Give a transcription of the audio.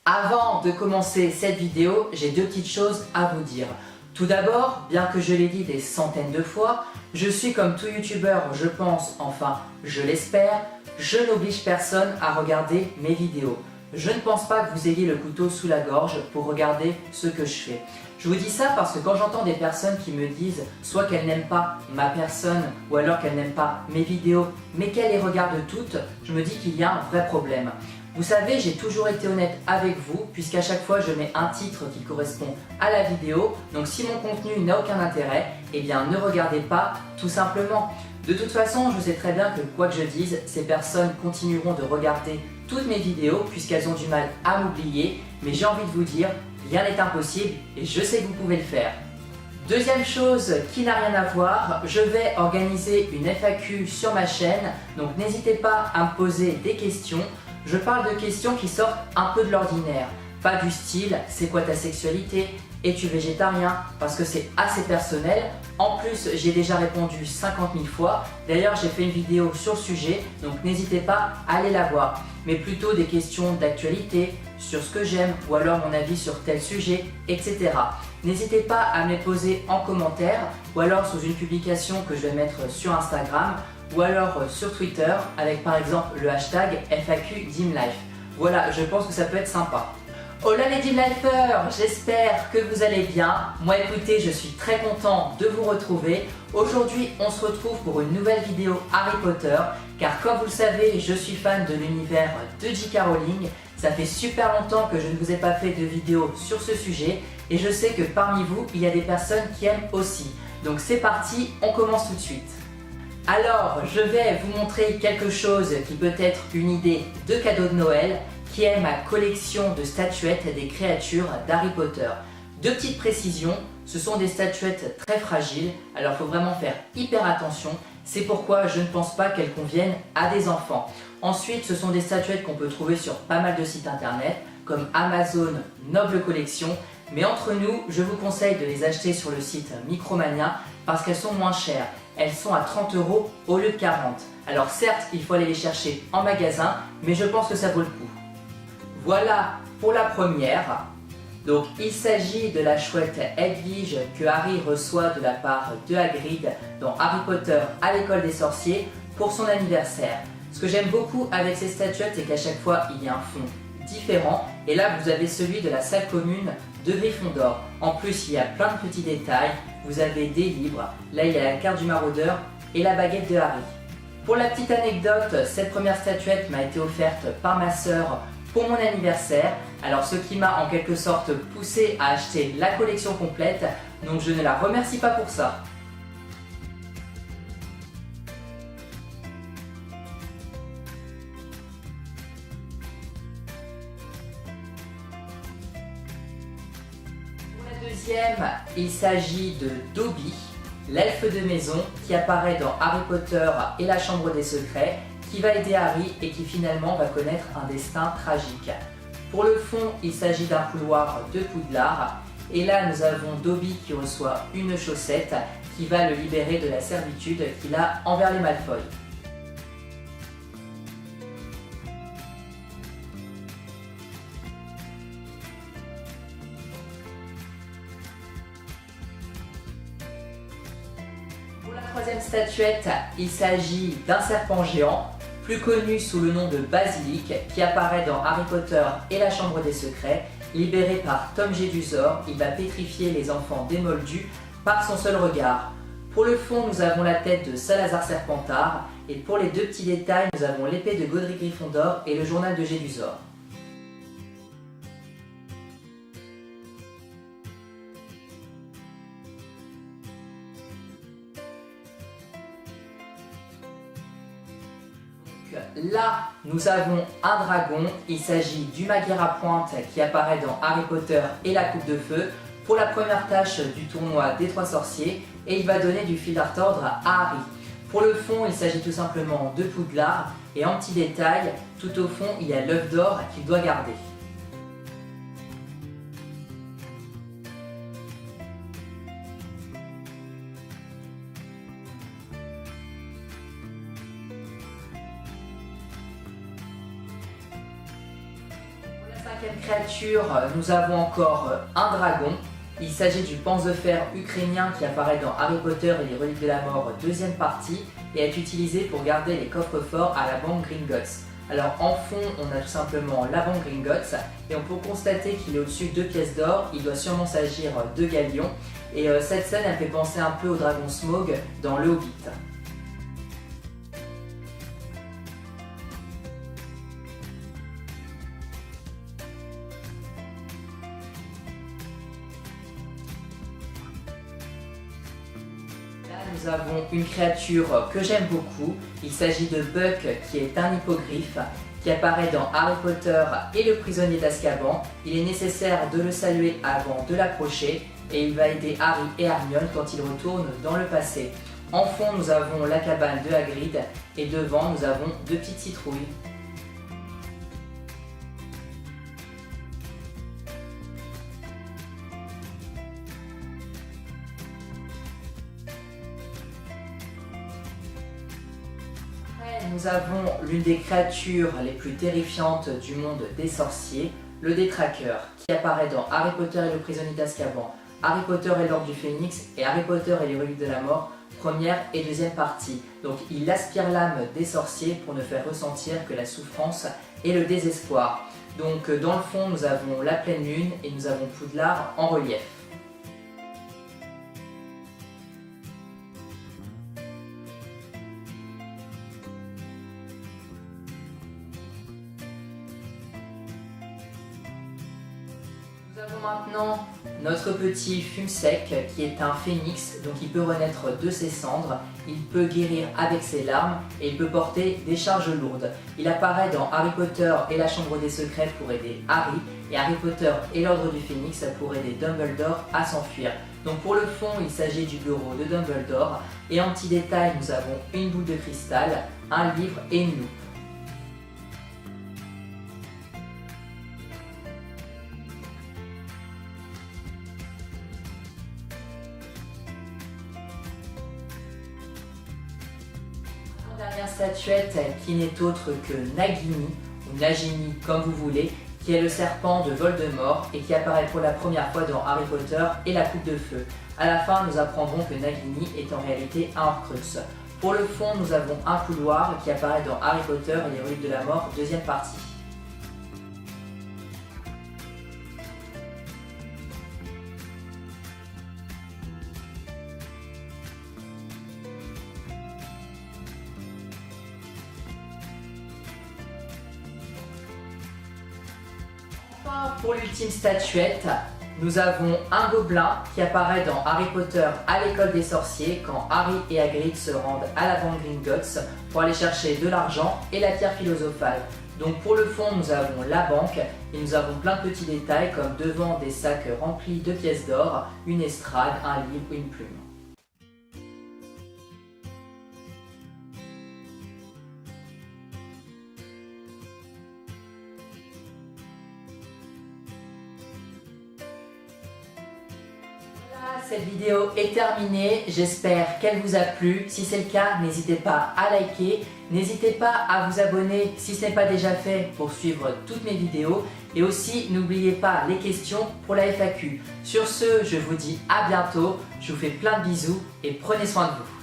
Avant de commencer cette vidéo, j'ai deux petites choses à vous dire. Tout d'abord, bien que je l'ai dit des centaines de fois, je suis comme tout youtubeur, je pense, enfin je l'espère, je n'oblige personne à regarder mes vidéos. Je ne pense pas que vous ayez le couteau sous la gorge pour regarder ce que je fais. Je vous dis ça parce que quand j'entends des personnes qui me disent soit qu'elles n'aiment pas ma personne ou alors qu'elles n'aiment pas mes vidéos mais qu'elles les regardent toutes, je me dis qu'il y a un vrai problème. Vous savez, j'ai toujours été honnête avec vous puisqu'à chaque fois je mets un titre qui correspond à la vidéo. Donc si mon contenu n'a aucun intérêt, eh bien ne regardez pas tout simplement. De toute façon, je sais très bien que quoi que je dise, ces personnes continueront de regarder toutes mes vidéos puisqu'elles ont du mal à m'oublier. Mais j'ai envie de vous dire, rien n'est impossible et je sais que vous pouvez le faire. Deuxième chose qui n'a rien à voir, je vais organiser une FAQ sur ma chaîne. Donc n'hésitez pas à me poser des questions. Je parle de questions qui sortent un peu de l'ordinaire. Pas du style « c'est quoi ta sexualité ? Es-tu végétarien ?» parce que c'est assez personnel. En plus, j'ai déjà répondu 50 000 fois. D'ailleurs, j'ai fait une vidéo sur le sujet, donc n'hésitez pas à aller la voir. Mais plutôt des questions d'actualité, sur ce que j'aime ou alors mon avis sur tel sujet, etc. N'hésitez pas à me les poser en commentaire ou alors sous une publication que je vais mettre sur Instagram ou alors sur Twitter avec par exemple le hashtag FAQ-DimLife. Voilà, je pense que ça peut être sympa. Hola les DimLifers, j'espère que vous allez bien. Moi écoutez, je suis très content de vous retrouver. Aujourd'hui, on se retrouve pour une nouvelle vidéo Harry Potter, car comme vous le savez, je suis fan de l'univers de J.K. Rowling. Ça fait super longtemps que je ne vous ai pas fait de vidéo sur ce sujet et je sais que parmi vous, il y a des personnes qui aiment aussi. Donc c'est parti, on commence tout de suite. Alors, je vais vous montrer quelque chose qui peut être une idée de cadeau de Noël, qui est ma collection de statuettes des créatures d'Harry Potter. Deux petites précisions, ce sont des statuettes très fragiles, alors il faut vraiment faire hyper attention. C'est pourquoi je ne pense pas qu'elles conviennent à des enfants. Ensuite, ce sont des statuettes qu'on peut trouver sur pas mal de sites internet, comme Amazon, Noble Collection. Mais entre nous, je vous conseille de les acheter sur le site Micromania parce qu'elles sont moins chères. Elles sont à 30 € au lieu de 40. Alors certes, il faut aller les chercher en magasin, mais je pense que ça vaut le coup. Voilà pour la première. Donc il s'agit de la chouette Hedwige que Harry reçoit de la part de Hagrid dans Harry Potter à l'école des sorciers pour son anniversaire. Ce que j'aime beaucoup avec ces statuettes, c'est qu'à chaque fois il y a un fond différent. Et là vous avez celui de la salle commune de Gryffondor. En plus il y a plein de petits détails. Vous avez des livres. Là il y a la carte du maraudeur et la baguette de Harry. Pour la petite anecdote, cette première statuette m'a été offerte par ma sœur pour mon anniversaire, alors ce qui m'a en quelque sorte poussé à acheter la collection complète, donc je ne la remercie pas pour ça. Pour la deuxième, il s'agit de Dobby, l'elfe de maison qui apparaît dans Harry Potter et la Chambre des Secrets, qui va aider Harry et qui finalement va connaître un destin tragique. Pour le fond, il s'agit d'un couloir de Poudlard et là nous avons Dobby qui reçoit une chaussette qui va le libérer de la servitude qu'il a envers les Malfoy. Pour la troisième statuette, il s'agit d'un serpent géant, plus connu sous le nom de Basilic, qui apparaît dans Harry Potter et la Chambre des Secrets. Libéré par Tom Jedusor, il va pétrifier les enfants des Moldus par son seul regard. Pour le fond, nous avons la tête de Salazar Serpentard, et pour les deux petits détails, nous avons l'épée de Godric Gryffondor et le journal de Jedusor. Là, nous avons un dragon, il s'agit du Maguire à pointe qui apparaît dans Harry Potter et la Coupe de Feu pour la première tâche du tournoi des trois sorciers et il va donner du fil à retordre à Harry. Pour le fond, il s'agit tout simplement de Poudlard et en petit détail, tout au fond, il y a l'œuf d'or qu'il doit garder. Quatrième créature, nous avons encore un dragon. Il s'agit du Panzer ukrainien qui apparaît dans Harry Potter et les Reliques de la Mort deuxième partie et est utilisé pour garder les coffres forts à la banque Gringotts. Alors en fond, on a tout simplement la banque Gringotts et on peut constater qu'il est au-dessus de 2 pièces d'or. Il doit sûrement s'agir de galions et cette scène elle fait penser un peu au dragon Smaug dans Le Hobbit. Nous avons une créature que j'aime beaucoup, il s'agit de Buck qui est un hippogriffe qui apparaît dans Harry Potter et le prisonnier d'Azkaban. Il est nécessaire de le saluer avant de l'approcher et il va aider Harry et Hermione quand ils retournent dans le passé. En fond nous avons la cabane de Hagrid et devant nous avons 2 petites citrouilles. Nous avons l'une des créatures les plus terrifiantes du monde des sorciers, le Détraqueur, qui apparaît dans Harry Potter et le prisonnier d'Azkaban, Harry Potter et l'Ordre du Phénix et Harry Potter et les Reliques de la Mort, première et deuxième partie. Donc il aspire l'âme des sorciers pour ne faire ressentir que la souffrance et le désespoir. Donc dans le fond nous avons la pleine lune et nous avons Poudlard en relief. Nous avons maintenant notre petit Fumsec qui est un phénix, donc il peut renaître de ses cendres, il peut guérir avec ses larmes et il peut porter des charges lourdes. Il apparaît dans Harry Potter et la Chambre des Secrets pour aider Harry et Harry Potter et l'Ordre du Phénix pour aider Dumbledore à s'enfuir. Donc pour le fond, il s'agit du bureau de Dumbledore et en petit détail, nous avons une boule de cristal, un livre et une loupe. Dernière statuette qui n'est autre que Nagini, ou Nagini comme vous voulez, qui est le serpent de Voldemort et qui apparaît pour la première fois dans Harry Potter et la Coupe de Feu. À la fin, nous apprendrons que Nagini est en réalité un Horcrux. Pour le fond, nous avons un couloir qui apparaît dans Harry Potter et les Reliques de la Mort, deuxième partie. Pour l'ultime statuette, nous avons un gobelin qui apparaît dans Harry Potter à l'école des sorciers quand Harry et Hagrid se rendent à la banque Gringotts pour aller chercher de l'argent et la pierre philosophale. Donc pour le fond, nous avons la banque et nous avons plein de petits détails comme devant des sacs remplis de pièces d'or, une estrade, un livre ou une plume. Cette vidéo est terminée, j'espère qu'elle vous a plu. Si c'est le cas, n'hésitez pas à liker, n'hésitez pas à vous abonner si ce n'est pas déjà fait pour suivre toutes mes vidéos. Et aussi, n'oubliez pas les questions pour la FAQ. Sur ce, je vous dis à bientôt, je vous fais plein de bisous et prenez soin de vous.